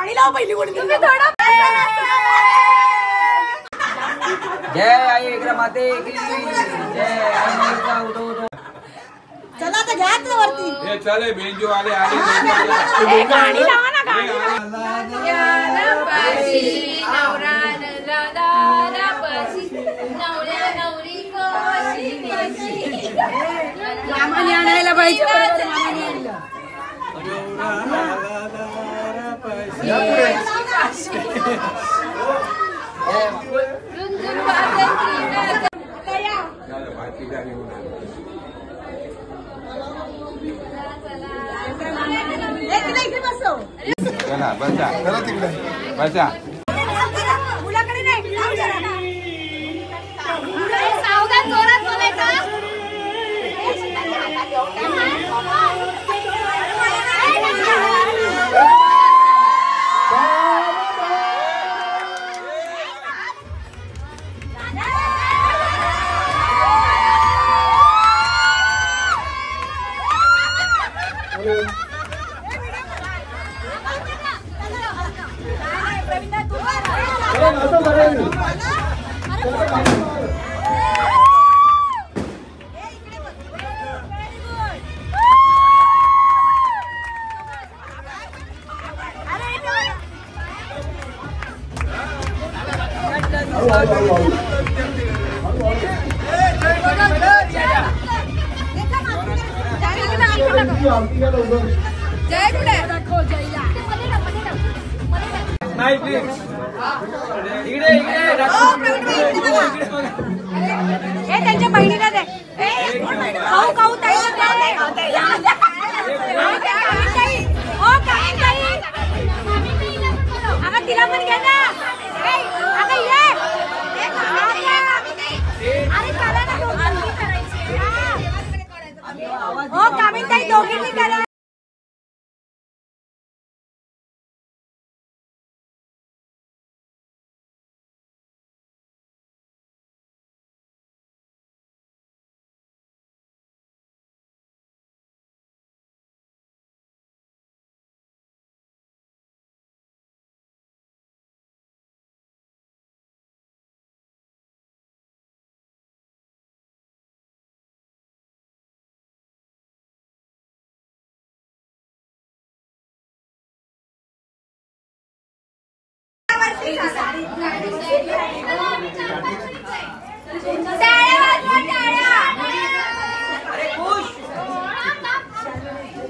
पाणी लाव पहिली कोणी जय आई एकरा माते की जय आई माईचा उदो उदो चला आता घ्या ना वरती हे चले बेंजो आले आले गाणी लावा ना गाणी मामाने आणायला पाहिजे चला बसा चला तिकडे बसा मुलाकडे नाही सावधान जोरात बोलायचं जय कुठे नाही प्लीज इकडे हे त्यांच्या बहिणीला दे खाऊ खाऊ ताईला दे हो काही ताई अगं तिला पण घे ना अगं ये अरे चला ना दोघींनी करायची हो कामिन ताई दोघींनी करा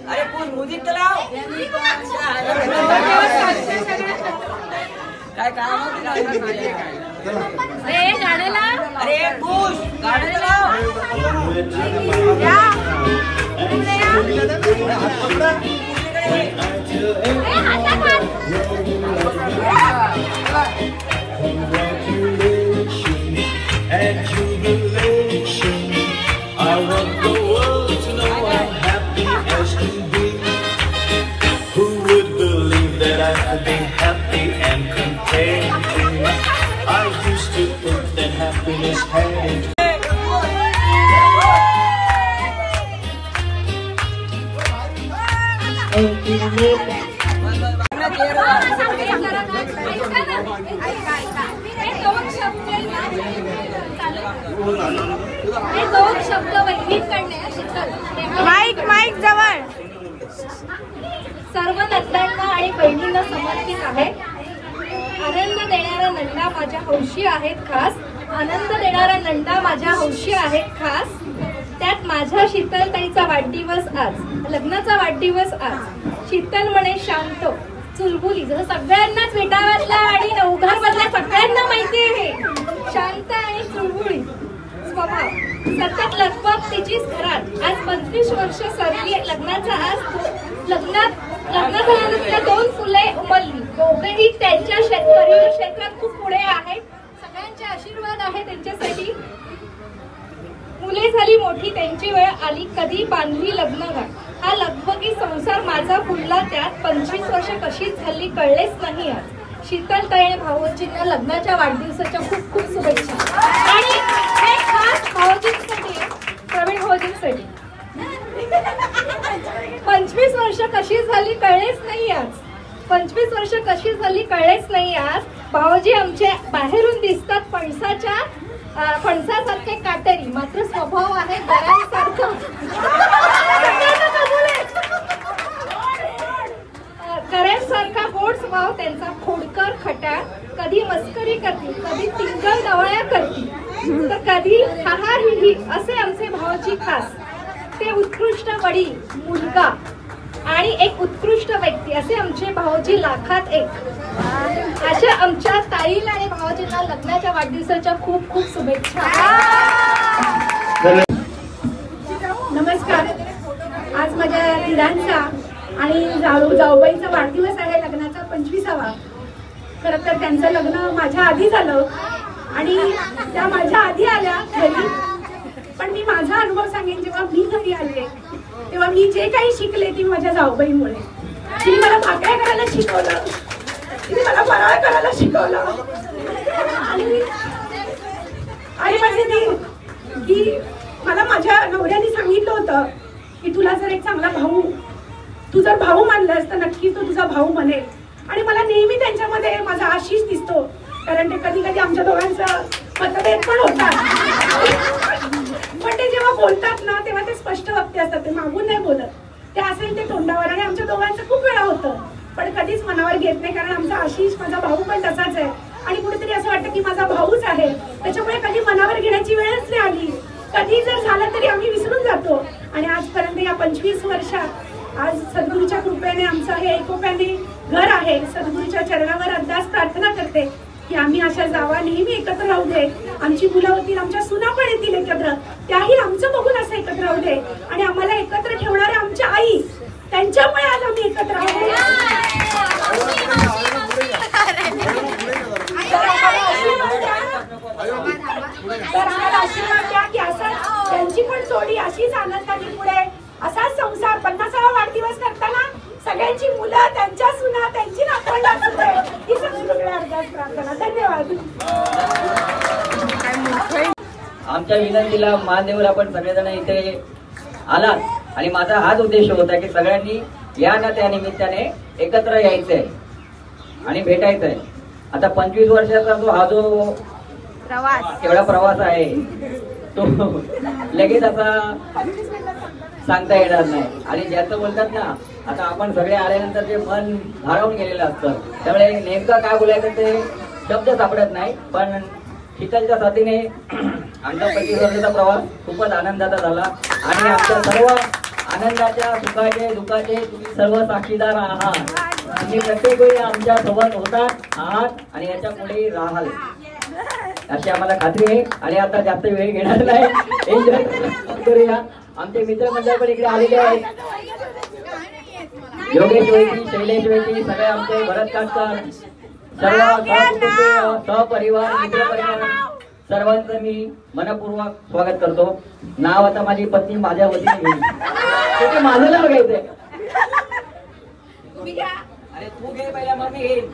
अरे खुश म्युझिक चलाव काय अरे गाण्याला अरे खुश गाणं चलाव And jubilation, I want the world to know I'm happy as can be. Who would believe that I could be happy and contented? I used to think that happiness had it. Mike mike जवळ सर्व नंदांना आणि बहिणींना समर्पित आहे. आनंद देणारा नंदा माझ्या हौशी आहेत खास. आनंद देणारा नंदा माझ्या हौशी आहेत खास. त्यात माझ्या शीतलताईचा वाढदिवस आज, लग्नाचा वाढदिवस आज. शीतल म्हणे शांत चुलबुली, जसं सगळ्यांनाच विटावातला आणि नवघर मधल्या सगळ्यांना माहिती आहे. शांत आणि चुलबुली स्वभाव, सतत लगबग तिचीच घरात. आज 25 वर्ष सरली लग्नाचा. आज लग्न झाल्यानंतर 2 फुले उमलली. दोघेही त्यांच्या करिअर क्षेत्रात खूप पुढे आहेत. सगळ्यांचे आशीर्वाद आहे त्यांच्यासाठी. मुले झाली मोठी, त्यांची वेळ आली, कधी बांधली लग्नगाठ. हा लगबगी संसार माझा फुलला त्यात. 25 वर्ष कशीच झाली कळलेच नाही आज. शीतलताई आणि भाऊजींना लग्नाच्या वाढदिवसाच्या खूप खूप शुभेच्छा. आणि हे खास भाऊजींसाठी, प्रवीण भाऊजींसाठी. 25 वर्ष कशी झाली कळलेच नाही आज. 25 वर्ष कशी झाली कळलेच नाही आज. भाऊजी आमचे बाहेरून दिसतात फणसासारखे काटेरी, मात्र स्वभाव आहे गऱ्यांसारखा. गऱ्यांसारखा गोड स्वभाव त्यांचा, खोडकर खटाळ, कधी मस्करी करतील, कधी टिंगल डवळ्या करतील, तर कधी हाहा ही असे आमचे भाऊजी खास. ते उत्कृष्ट वडील, मुलगा आणि एक उत्कृष्ट व्यक्ती असे आमचे भाऊजी लाखात एक. अशा आमच्या ताईला आणि भाऊजींना लग्नाच्या वाढदिवसाच्या खूप खूप शुभेच्छा. नमस्कार. आज माझ्या दिरांचा आणि जाऊबाईचा वाढदिवस आहे, लग्नाचा 25वा. खरं तर त्यांचं लग्न माझ्या आधी झालं आणि त्या माझ्या आधी आल्या घरी. पण मी माझा अनुभव सांगेन, जेव्हा मी घरी आले तेव्हा मी जे काही शिकले ती माझ्या जाऊबाईमुळे. तिने मला भाकऱ्या करायला शिकवलं, तिने मला फराळ करायला शिकवलं आणि माझे दीर की मला माझ्या नवऱ्याने सांगितलं होतं की तुला जर एक चांगला भाऊ, तू जर भाऊ मानलास तर नक्कीच तो तुझा भाऊ बनेल. आणि मला नेहमी त्यांच्यामध्ये माझा आशिष दिसतो, कारण ते कधी कधी आमच्या दोघांचं मतभेद पण होतात, पण ते जेव्हा बोलतात ना तेव्हा ते स्पष्ट वक्ते असतात, ते मागून नाही बोलत, ते असेल ते तोंडावर. आणि आमच्या दोघांचं खूप वेळा होतं पण कधीच मनावर घेत नाही, कारण आमचा आशिष, माझा भाऊ पण तसाच आहे आणि कुठेतरी असं वाटतं की माझा भाऊच आहे, त्याच्यामुळे कधी मनावर घेण्याची वेळच नाही आली. कधी जर झालं तरी आम्ही विसरून जातो. आणि आजपर्यंत या 25 वर्षात आज सद्गुरूच्या कृपेने आमचं हे एकोप्याने घर आहे. सद्गुरूच्या चरणावर अरदास प्रार्थना करते की आम्ही अशा जावा नेहमी एकत्र राहू दे. आमची मुलं होतील, आमच्या सुना पण येतील एकत्र, त्याही आमचं बघून असं एकत्र राहू दे. आणि आम्हाला एकत्र ठेवणाऱ्या आमच्या आई, त्यांच्यामुळे आज आम्ही एकत्र आहोत. तर आम्हाला आशीर्वाद द्या की असं त्यांची पण जोडी अशीच आनंदाने पुढे, असाच संसार 50वा वाढदिवस करताना सगळ्यांची मुलं, त्यांच्या सुना, त्यांची नातवंड असू दे, ही सगळी अरदास प्रार्थना. धन्यवाद. आमच्या विनंतीला मान देऊन आपण सगळेजण इथे आलात आणि माझा हाच उद्देश होता की सगळ्यांनी या ना त्या निमित्ताने एकत्र यायचंय आणि भेटायचंय. आता 25 वर्षाचा हा जो एवढा प्रवास आहे तो लगेच असा सांगता येणार नाही. आणि ज्याचं बोलतात ना, आता आपण सगळे आल्यानंतर जे मन भारावून गेलेलं असतं, त्यामुळे नेमकं काय बोलायचं ते शब्द सापडत नाही. पण शीतलच्या साथीने आमचा 25 वर्षाचा प्रवास खूपच आनंदाचा झाला आणि आमच्या सर्व आनंदाच्या, सुखाचे, दुःखाचे तुम्ही सर्व साक्षीदार आहात. तुम्ही प्रत्येक वेळी आमच्या सोबत होतात आहात आणि याच्या पुढे राहाल अशी आम्हाला खात्री आहे. आणि आता जास्त वेळ घेणार नाही, एन्जॉय करूया. आमचे मित्रमंडळ पण इकडे आलेले आहेत, योगेश वैती, शैलेश वैती, सगळे आमचे भरत काटकर, सर्व सहकुटुंबीय, सहपरिवार, मित्रपरिवार सर्वांचं मी मनपूर्वक स्वागत करतो. नाव आता माझी पत्नी माझ्या वतीने घेईल, ते माझं नाव घ्यायचंय. अरे तू घे पहिला, मग मी घेईन.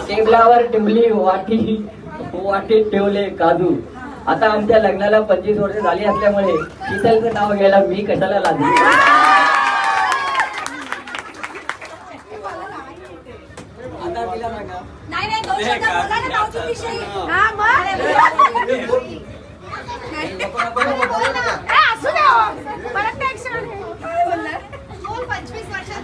टेबलावर टिवली वाटी, वाटीत ठेवले काजू. आता आमच्या लग्नाला 25 वर्ष झाली असल्यामुळे शीतलचं नाव घ्यायला मी कशाला लागली. आता तिला सांगा. नाही, 2 शब्द बोला ना भाऊजीविषयी. हा, मग असू द्या, परत काय क्षण काय बोलणार. 25 वर्षात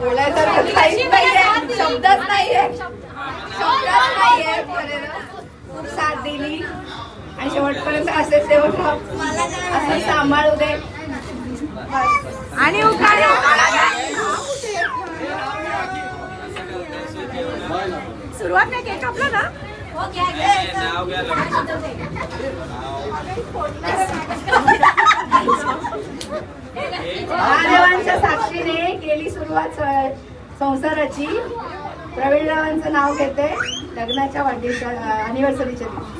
बोलायचं काही नाहीये, शब्दच नाहीये, शब्दच नाहीये. खूप साथ दिली आणि शेवटपर्यंत असेच देवत असं सांभाळू दे. आणि सुरुवात नाही केक कापला ना. महादेवांच्या साक्षीने केली सुरुवात संसाराची. प्रवीणरावांचं नाव घेते लग्नाच्या वाढदिवसा अॅनिव्हर्सरीच्या दिवशी.